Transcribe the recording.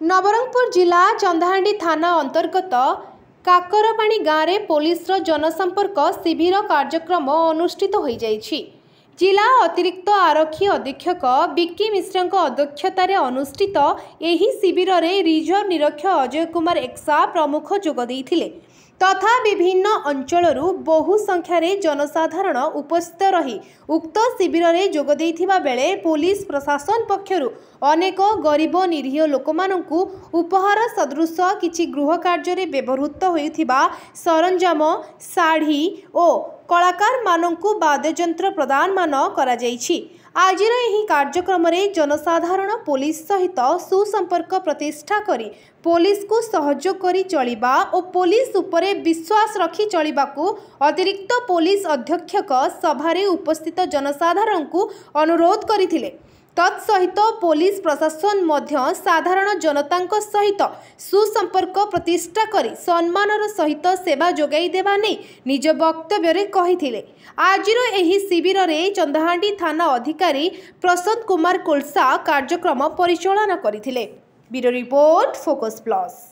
नवरंगपुर जिला चंदाहांडी थाना अंतर्गत काकरपाणी गाँव में पुलिस जनसंपर्क शिविर कार्यक्रम अनुष्ठित हो जाइछि। जिला अतिरिक्त आरक्षी अधीक्षक विक्की मिश्र अध्यक्षतार अनुष्ठित एही शिविर में रिजर्व निरीक्षक अजय कुमार एक्सा प्रमुख जोगदेइथिले तथा विभिन्न अंचलरू बहु संख्यार जनसाधारण उपस्थित रही उक्त शिविर में जोगदेइथिबा बेले पुलिस प्रशासन पक्षरु अनेक गरीब निरीह लोकमानंकु उपहार सदृश किछि गृह कार्य में व्यवहृत होइथिबा सरंजाम शाढ़ी और कलाकार मानंकु वाद्ययंत्र प्रदान मान करा जाइछि। आजिर एही कार्यक्रम में जनसाधारण पुलिस सहित सुसंपर्क प्रतिष्ठा करी पुलिस को सहयोग करी चलिबा और पुलिस उपरे विश्वास रखी चलिबा को अतिरिक्त पुलिस अधीक्षक सभारे उपस्थित जनसाधारण को अनुरोध करथिले। तत्सहित पुलिस प्रशासन मध्य साधारण जनता सहित सुसंपर्क प्रतिष्ठा करी सम्मानर सहित सेवा जोगाई देवा नहीं निज वक्तव्य कहिथिले। आजिर एही शिविर रे चंदाहांडी थाना अधिकारी प्रशांत कुमार कोलसा कार्यक्रम परिचालन करथिले। Bureau report focus plus.